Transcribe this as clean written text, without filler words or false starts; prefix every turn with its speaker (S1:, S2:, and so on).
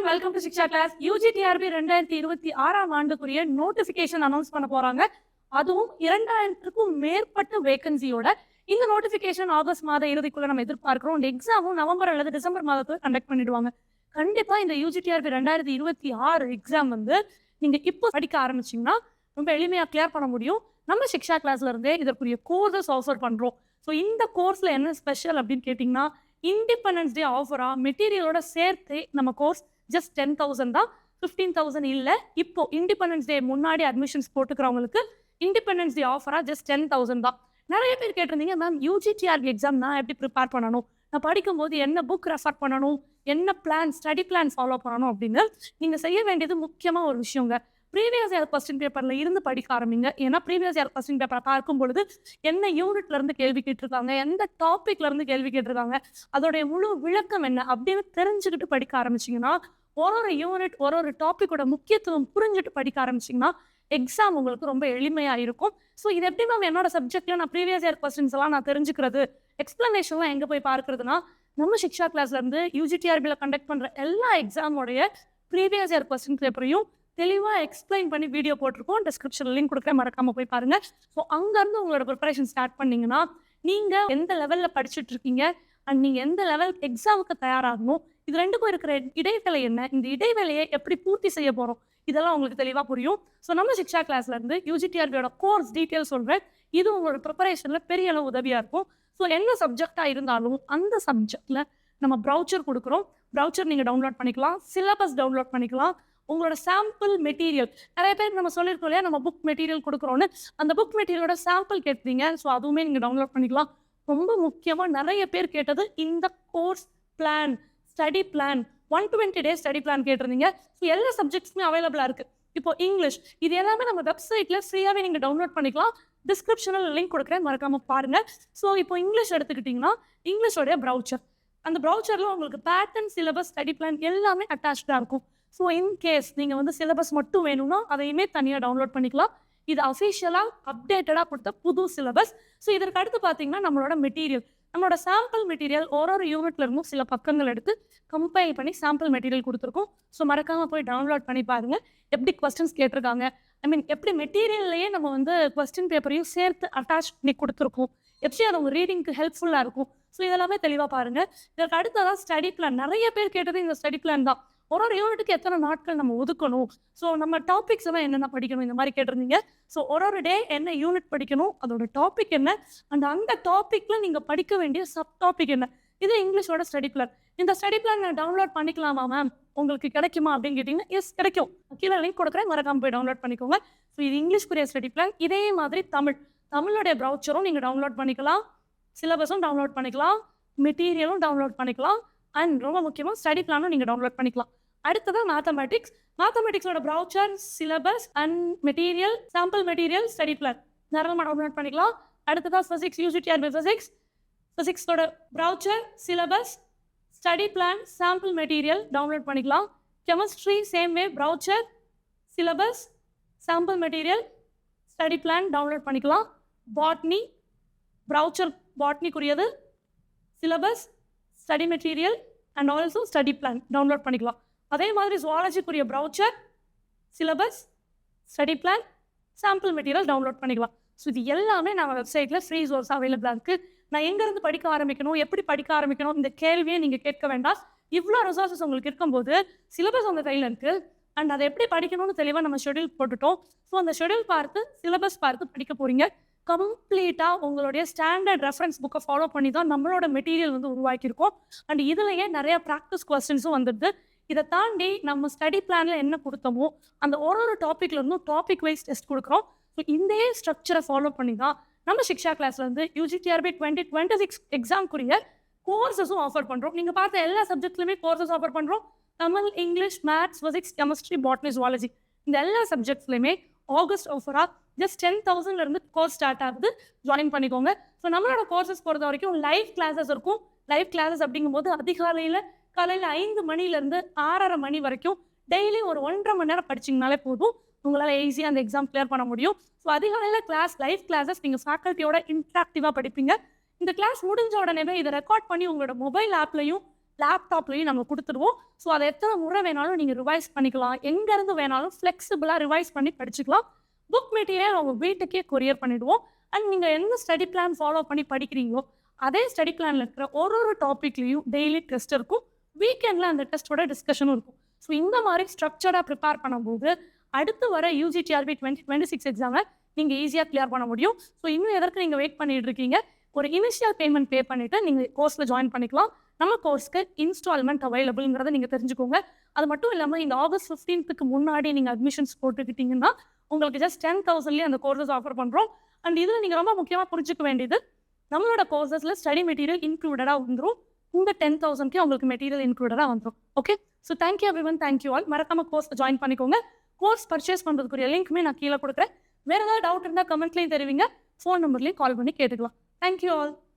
S1: everyone, welcome to Shiksha class. UGTRB 2026 ஆண்டுக்குரிய notification announce பண்ண போறாங்க. அதுவும் 2000க்கும் மேற்பட்ட வேகன்சியோட இந்த நோட்டிபிகேஷன் ஆகஸ்ட் மாத இறுதிக்குள்ள நம்ம எதிர்பார்க்கிறோம். இந்த எக்ஸாமும் நவம்பர் அல்லது டிசம்பர் மாதத்துல கண்டக்ட் பண்ணிடுவாங்க. கண்டிப்பா இந்த UGTRB 2026 எக்ஸாம் வந்து நீங்க இப்போ படிக்க ஆரம்பிச்சீங்கன்னா ரொம்ப எளிமையா கிளியர் பண்ண முடியும். நம்ம சிக்ஷா கிளாஸ்ல இருந்தே இதற்குரிய கோர்சஸ் ஆஃபர் பண்றோம். ஸோ இந்த கோர்ஸ்ல என்ன ஸ்பெஷல் அப்படின்னு கேட்டீங்கன்னா, இண்டிபெண்டன்ஸ் டே ஆஃபரா மெட்டீரியலோட சேர்த்து நம்ம கோர்ஸ் ஜஸ்ட் 10,000 தான், 15,000 இல்லை. இப்போ இண்டிபெண்டன்ஸ் டே முன்னாடி அட்மிஷன்ஸ் போட்டுக்கிறவங்களுக்கு இண்டிபெண்டன்ஸ் டே ஆஃபரா ஜஸ்ட் 10,000 தான். நிறைய பேர் கேட்டிருந்தீங்க, மேம் UGTRB எக்ஸாம் நான் எப்படி ப்ரிப்பேர் பண்ணணும், நான் படிக்கும்போது என்ன புக் ரெஃபர் பண்ணணும், என்ன பிளான் ஸ்டடி பிளான் ஃபாலோ பண்ணணும் அப்படின்னு நீங்கள் செய்ய வேண்டியது முக்கியமாக ஒரு விஷயங்க. ப்ரீவியஸ் இயர் கொஸ்டின் பேப்பரில் இருந்து படிக்க ஆரம்பிங்க. ஏன்னா ப்ரீவியஸ் இயர் கொஸ்டின் பேப்பரை பார்க்கும் பொழுது என்ன யூனிட்ல இருந்து கேள்வி கேட்டிருக்காங்க, எந்த டாபிக்ல இருந்து கேள்வி கேட்டிருக்காங்க, அதோடைய முழு விளக்கம் என்ன அப்படின்னு தெரிஞ்சுக்கிட்டு படிக்க ஆரம்பிச்சிங்கன்னா, ஒரு யூனிட் ஒரு டாப்பிக்கோட முக்கியத்துவம் புரிஞ்சுட்டு படிக்க ஆரம்பிச்சிங்கன்னா எக்ஸாம் உங்களுக்கு ரொம்ப எளிமையாக இருக்கும். ஸோ இது எப்படி மேம் என்னோட சப்ஜெக்ட்ல நான் ப்ரீவியஸ் இயர் கொஸ்டின்ஸ் எல்லாம் நான் தெரிஞ்சுக்கிறது, எக்ஸ்பிளனேஷன்லாம் எங்கே போய் பார்க்கறதுனா, நம்ம சிக்ஷா கிளாஸ்ல இருந்து UGTRBல கண்டக்ட் பண்ணுற எல்லா எக்ஸாமோடைய ப்ரீவியஸ் இயர் கொஸ்டின் பேப்பரையும் தெளிவாக எக்ஸ்பிளைன் பண்ணி வீடியோ போட்டிருக்கோம். டிஸ்கிரிப்ஷனில் லிங்க் கொடுக்குறேன், மறக்காம போய் பாருங்க. ஸோ அங்கேருந்து உங்களோட ப்ரிப்பரேஷன் ஸ்டார்ட் பண்ணீங்கன்னா நீங்கள் எந்த லெவலில் படிச்சுட்டு இருக்கீங்க அண்ட் நீங்கள் எந்த லெவல் எக்ஸாமுக்கு தயாராகணும், இது ரெண்டுக்கும் இருக்கிற இடைவேளை என்ன, இந்த இடைவேளையை எப்படி பூர்த்தி செய்ய போகிறோம், இதெல்லாம் உங்களுக்கு தெளிவாக புரியும். ஸோ நம்ம சிக்ஷா கிளாஸ்ல இருந்து UGTRBயோட கோர்ஸ் டீட்டெயில் சொல்கிறேன். இது உங்களோட ப்ரிப்பரேஷனில் பெரிய அளவு உதவியாக இருக்கும். ஸோ என்ன சப்ஜெக்டாக இருந்தாலும் அந்த சப்ஜெக்டில் நம்ம ப்ரௌச்சர் கொடுக்குறோம். ப்ரௌச்சர் நீங்கள் டவுன்லோட் பண்ணிக்கலாம், சிலபஸ் டவுன்லோட் பண்ணிக்கலாம், உங்களோட சாம்பிள் மெட்டீரியல். நிறைய பேர் நம்ம சொல்லியிருக்கோம் இல்லையா, நம்ம புக் மெட்டீரியல் கொடுக்குறோன்னு, அந்த புக் மெட்டீரியலோட சாம்பிள் கேட்பீங்க. ஸோ அதுவுமே நீங்கள் டவுன்லோட் பண்ணிக்கலாம். ரொம்ப முக்கியமாக நிறைய பேர் கேட்டது இந்த course plan, study plan, 120 days study plan கேட்டிருந்தீங்க. ஸோ எல்லா சப்ஜெக்ட்ஸுமே அவைலபிளாக இருக்குது. இப்போ இங்கிலீஷ், இது எல்லாமே நம்ம வெப்சைட்டில் ஃப்ரீயாகவே நீங்கள் டவுன்லோட் பண்ணிக்கலாம். டிஸ்கிரிப்ஷனில் லிங்க் கொடுக்குறேன், மறக்காமல் பாருங்கள். ஸோ இப்போ இங்கிலீஷ் எடுத்துக்கிட்டிங்கன்னா இங்கிலீஷோடைய ப்ரௌச்சர், அந்த ப்ரௌச்சரில் உங்களுக்கு பேட்டர்ன், சிலபஸ், ஸ்டடி பிளான் எல்லாமே அட்டாச்சாக இருக்கும். ஸோ இன்கேஸ் நீங்கள் வந்து சிலபஸ் மட்டும் வேணும்னா அதையுமே தனியாக டவுன்லோட் பண்ணிக்கலாம். இது அஃபிஷியலாக அப்டேட்டடாக கொடுத்த புது சிலபஸ். ஸோ இதற்கு அடுத்து பார்த்தீங்கன்னா நம்மளோட மெட்டீரியல், நம்மளோட சாம்பிள் மெட்டீரியல் ஒரு யூனிட்ல இருந்தும் சில பக்கங்கள் எடுத்து கம்பைல் பண்ணி சாம்பிள் மெட்டீரியல் கொடுத்துருக்கோம். ஸோ மறக்காமல் போய் டவுன்லோட் பண்ணி பாருங்க. எப்படி கொஸ்டின்ஸ் கேட்டிருக்காங்க, எப்படி மெட்டீரியல்லையே நம்ம வந்து கொஸ்டின் பேப்பரையும் சேர்த்து அட்டாச் பண்ணி கொடுத்துருக்கோம், எப்படி அது உங்கள் ரீடிங்க்கு ஹெல்ப்ஃபுல்லாக இருக்கும். ஸோ இதெல்லாமே தெளிவாக பாருங்கள். இதற்கு அடுத்ததான் ஸ்டடி பிளான். நிறைய பேர் கேட்டது இந்த ஸ்டடி பிளான் தான். ஒரு யூனிட்டுக்கு எத்தனை நாட்கள் நம்ம ஒதுக்கணும், ஸோ நம்ம டாபிக்ஸ் எல்லாம் என்னென்ன படிக்கணும், இந்த மாதிரி கேட்டிருந்தீங்க. ஸோ ஒரு டே என்ன யூனிட் படிக்கணும், அதோட டாபிக் என்ன, அண்ட் அந்த டாப்பிக்கில் நீங்கள் படிக்க வேண்டிய சப் டாபிக் என்ன, இது இங்கிலீஷோட ஸ்டடி பிளான். இந்த ஸ்டடி பிளான் நான் டவுன்லோட் பண்ணிக்கலாமா மேம், உங்களுக்கு கிடைக்குமா அப்படின்னு கேட்டிங்கன்னா, எஸ் கிடைக்கும். கீழே லிங்க் கொடுக்குறேன், மறக்காம போய் டவுன்லோட் பண்ணிக்கோங்க. ஸோ இது இங்கிலீஷ்க்குரிய ஸ்டடி பிளான். இதே மாதிரி தமிழோடைய ப்ரௌச்சரும் நீங்கள் டவுன்லோட் பண்ணிக்கலாம், சிலபஸும் டவுன்லோட் பண்ணிக்கலாம், மெட்டீரியலும் டவுன்லோட் பண்ணிக்கலாம், அண்ட் ரொம்ப முக்கியமாக ஸ்டடி பிளானும் நீங்கள் டவுன்லோட் பண்ணிக்கலாம். அடுத்ததான் மேத்தமெட்டிக்ஸோட brochure, syllabus and material, sample material, study plan நிறைய டவுன்லோட் பண்ணிக்கலாம். அடுத்ததான் ஃபிசிக்ஸ், UGTRB ஃபிசிக்ஸோட brochure, syllabus, study plan, sample material download பண்ணிக்கலாம். Chemistry same way, brochure, syllabus, sample material, study plan download பண்ணிக்கலாம். பாட்னி ப்ரௌச்சர், பாட்னிக்குரியது, syllabus, study material and also study plan download பண்ணிக்கலாம். அதே மாதிரி ஜுவாலஜிக்குரிய brochure, syllabus, study plan, sample material download பண்ணிக்கலாம். So இது எல்லாமே நம்ம வெப்சைட்டில் ஃப்ரீ சோர்ஸ் அவைலபிளாக இருக்குது. நான் எங்கேருந்து படிக்க ஆரம்பிக்கணும், எப்படி படிக்க ஆரம்பிக்கணும், இந்த கேள்வியே நீங்கள் கேட்க வேண்டாம். இவ்வளோ ரிசோர்ஸஸ் உங்களுக்கு இருக்கும்போது சிலபஸ் உங்கள் கையில் இருக்குது அண்ட் அதை எப்படி படிக்கணும்னு தெளிவாக நம்ம ஷெடியூல் போட்டுட்டோம். ஸோ அந்த ஷெடியூல் பார்த்து, சிலபஸ் பார்த்து படிக்க போகிறீங்க. கம்ப்ளீட்டாக உங்களுடைய ஸ்டாண்டர்ட் ரெஃபரன்ஸ் புக்கை ஃபாலோ பண்ணி தான் நம்மளோட மெட்டீரியல் வந்து உருவாக்கியிருக்கோம். அண்ட் இதுலேயே நிறைய ப்ராக்டிஸ் கொஸ்டின்ஸும் வந்துடுது. இதை தாண்டி நம்ம ஸ்டடி பிளானில் என்ன கொடுத்தோமோ அந்த ஒரு டாப்பிக்ல இருந்தும் டாபிக் வைஸ் டெஸ்ட் கொடுக்குறோம். ஸோ இந்த ஸ்ட்ரக்சரை ஃபாலோ பண்ணி தான் நம்ம சிக்ஷா கிளாஸ்ல இருந்து UGTRB 2026 எக்ஸாம்க்குரிய கோர்சஸும் ஆஃபர் பண்ணுறோம். நீங்கள் பார்த்த எல்லா சப்ஜெக்ட்லையுமே கோர்சஸ் ஆஃபர் பண்ணுறோம். Tamil, English, maths, physics, chemistry, botany, zoology, இந்த எல்லா சப்ஜெக்ட்ஸ்லையுமே ஆகஸ்ட் ஆஃபராக ஜஸ்ட் 10,000 கோர்ஸ் ஸ்டார்ட் ஆகுது. ஜாயின் பண்ணிக்கோங்க. ஸோ நம்மளோட கோர்சஸ் பொறுத்த வரைக்கும் லைவ் கிளாஸஸ் இருக்கும். லைவ் கிளாஸஸ் அப்படிங்கும்போது காலையில் 5 மணிலேருந்து 6:30 மணி வரைக்கும் டெய்லி ஒரு 1.5 மணி நேரம் படிச்சிங்கனாலே போதும், உங்களால் ஈஸியாக அந்த எக்ஸாம் கிளியர் பண்ண முடியும். ஸோ அதிகாலையில் லைவ் கிளாஸஸ் நீங்கள் ஃபேக்கல்ட்டியோட இன்ட்ராக்டிவாக படிப்பீங்க. இந்த கிளாஸ் முடிஞ்ச உடனே இதை ரெக்கார்ட் பண்ணி உங்களோட மொபைல் ஆப்லையும் லேப்டாப்லையும் நம்ம கொடுத்துருவோம். ஸோ அதை எத்தனை முறை வேணாலும் நீங்கள் ரிவைஸ் பண்ணிக்கலாம். எங்கேருந்து வேணாலும் ஃப்ளெக்சிபிளாக ரிவைஸ் பண்ணி படிச்சுக்கலாம். புக் மெட்டீரியல் உங்கள் வீட்டுக்கே கொரியர் பண்ணிவிடுவோம். அண்ட் நீங்கள் எந்த ஸ்டடி பிளான் ஃபாலோ பண்ணி படிக்கிறீங்களோ அதே ஸ்டடி பிளானில் இருக்கிற ஒரு டாப்பிக்லேயும் டெய்லி டெஸ்ட் இருக்கும். வீக்கெண்டில் அந்த டெஸ்ட்டோட டிஸ்கஷனும் இருக்கும். ஸோ இந்த மாதிரி ஸ்ட்ரக்சர்டாக ப்ரிப்பேர் பண்ணும்போது அடுத்து வர UGTRB 2026 எக்ஸாமை நீங்கள் ஈஸியாக கிளியர் பண்ண முடியும். ஸோ இன்னும் எதற்கு நீங்கள் வெயிட் பண்ணிட்டு இருக்கீங்க? ஒரு இனிஷியல் பேமெண்ட் பே பண்ணிவிட்டு நீங்கள் கோர்ஸில் ஜாயின் பண்ணிக்கலாம். நம்ம கோர்ஸ்க்கு இன்ஸ்டால்மெண்ட் அவைலபிள்ங்கிறத நீங்கள் தெரிஞ்சுக்கோங்க. அது மட்டும் இல்லாமல் இந்த August 15க்கு முன்னாடி நீங்கள் அட்மிஷன்ஸ் போட்டுக்கிட்டீங்கன்னா உங்களுக்கு ஜஸ்ட் 10,000லேயே அந்த கோர்சஸ் ஆஃபர் பண்ணுறோம். அண்ட் இதில் நீங்கள் ரொம்ப முக்கியமாக புரிஞ்சுக்க வேண்டியது, நம்மளோட கோர்சஸில் ஸ்டடி மெட்டீரியல் இன்க்ளூடடாக வந்துடும். இந்த 10,000க்கு உங்களுக்கு மெட்டீரியல் இன்க்ளூடடாக வந்துடும். Okay, so thank you everyone, thank you all. மறக்காம கோர்ஸ் ஜாயின் பண்ணிக்கோங்க. கோர்ஸ் பர்ச்சேஸ் பண்ணுறதுக்குரிய லிங்க்குமே நான் கீழே கொடுக்குறேன். வேறு ஏதாவது டவுட் இருந்தால் கமெண்ட்லேயும் தெரிவிங்க. ஃபோன் நம்பர்லேயும் கால் பண்ணி கேட்டுக்கலாம். Thank you all.